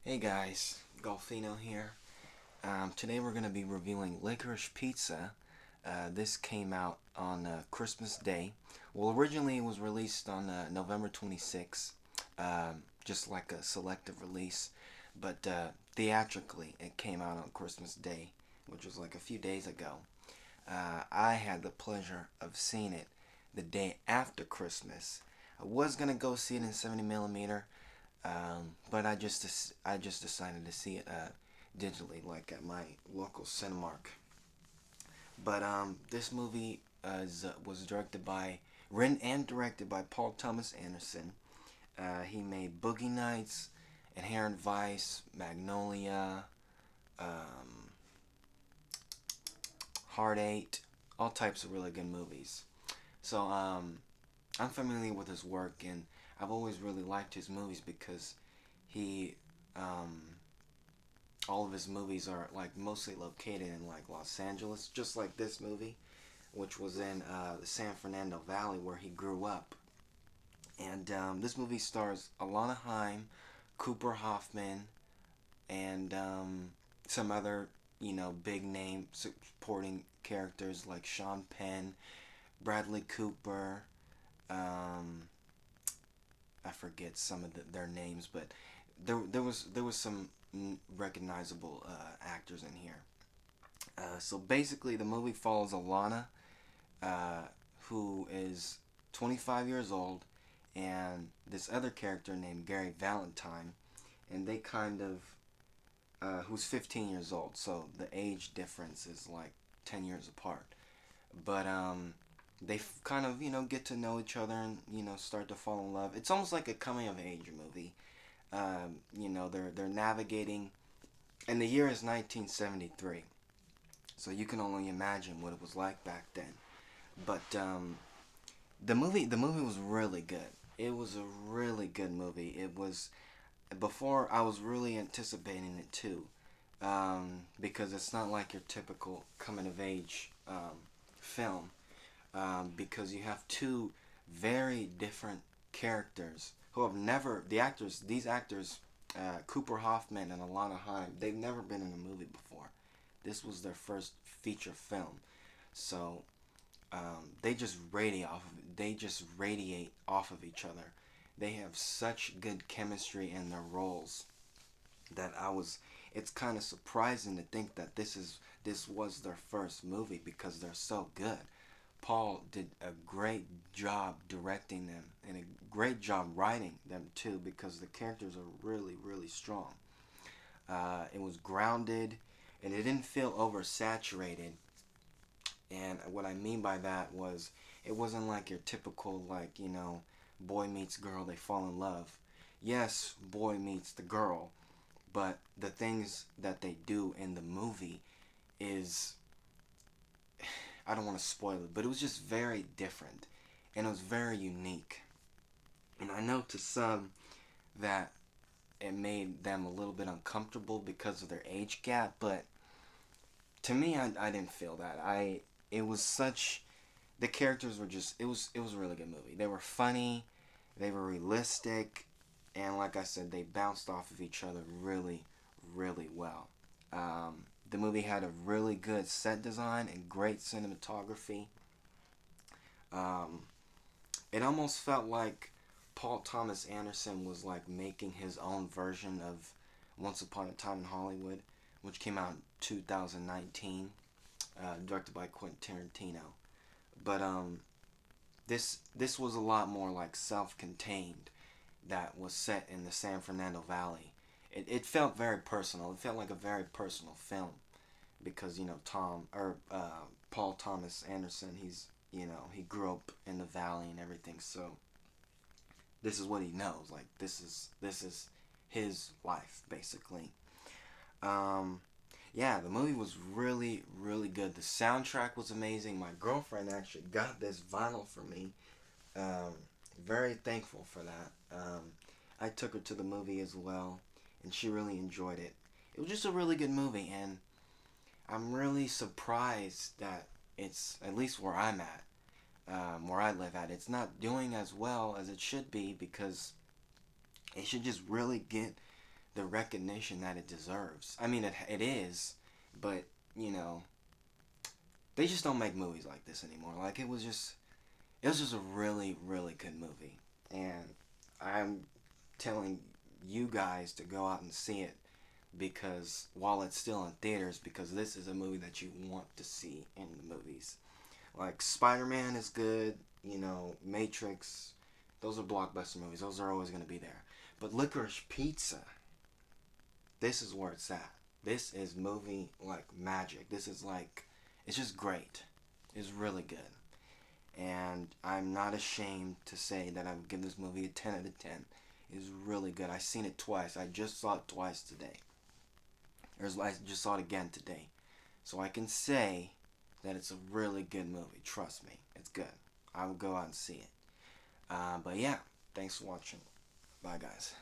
Hey guys, Golfeino here. Today we're going to be reviewing Licorice Pizza. This came out on Christmas Day. Well, originally it was released on November 26th, just like a selective release, but theatrically it came out on Christmas Day, which was like a few days ago. I had the pleasure of seeing it the day after Christmas. I was going to go see it in 70 millimeter, but I just decided to see it digitally, like at my local Cinemark. But this movie was written and directed by Paul Thomas Anderson. He made Boogie Nights, Inherent Vice, Magnolia, um, Heart Eight, all types of really good movies. So I'm familiar with his work, and I've always really liked his movies because he um, all of his movies are like mostly located in like Los Angeles, just like this movie, which was in the San Fernando Valley where he grew up. And this movie stars Alana Haim, Cooper Hoffman, and some other big name supporting characters like Sean Penn, Bradley Cooper. Um, I forget some of their names, but there was some recognizable actors in here. So basically, the movie follows Alana, uh, who is 25 years old, and this other character named Gary Valentine, and they kind of who's 15 years old. So the age difference is like 10 years apart. But they kind of get to know each other and start to fall in love. It's almost like a coming of age movie. They're navigating, and the year is 1973, so you can only imagine what it was like back then. But the movie was really good. It was a really good movie. It was before I was really anticipating it too, because it's not like your typical coming of age film, because you have two very different characters who have never these actors, Cooper Hoffman and Alana Haim, they've never been in a movie before. This was their first feature film, so they just radiate off of each other. They have such good chemistry in their roles that it's kind of surprising to think that this was their first movie because they're so good. Paul did a great job directing them and a great job writing them too, because the characters are really, really strong. It was grounded, and it didn't feel oversaturated. And what I mean by that was, it wasn't like your typical, like, boy meets girl, they fall in love. Yes, boy meets the girl, but the things that they do in the movie is, I don't want to spoil it, but it was just very different, and it was very unique. And I know to some that it made them a little bit uncomfortable because of their age gap, but to me, I didn't feel that. It was such, the characters were just, it was a really good movie. They were funny, they were realistic, and like I said, they bounced off of each other really, really well. The movie had a really good set design and great cinematography. Um, it almost felt like Paul Thomas Anderson was like making his own version of Once Upon a Time in Hollywood, which came out in 2019, directed by Quentin Tarantino. But this was a lot more like self-contained, that was set in the San Fernando Valley. It felt very personal. It felt like a very personal film because Paul Thomas Anderson, he grew up in the valley and everything. So this is what he knows. Like this is his life basically. Um, yeah, the movie was really, really good. The soundtrack was amazing. My girlfriend actually got this vinyl for me. Um, Very thankful for that. I took her to the movie as well, and she really enjoyed it. It was just a really good movie, and I'm really surprised that it's, at least where I'm at, where I live at, it's not doing as well as it should be, because it should just really get the recognition that it deserves. I mean, it is, but you know, they just don't make movies like this anymore. Like it was just a really, really good movie, and I'm telling you guys to go out and see it because while it's still in theaters, because this is a movie that you want to see in the movies. Like Spider-Man is good, you know, Matrix, those are blockbuster movies. Those are always going to be there. But Licorice Pizza, this is where it's at. This is movie like magic. This is like, it's just great. It's really good. And I'm not ashamed to say that I would give this movie a 10 out of 10. It's really good. I've seen it twice. I just saw it twice today. I just saw it again today. So I can say that it's a really good movie. Trust me. It's good. I would go out and see it. But yeah, thanks for watching. Bye, guys.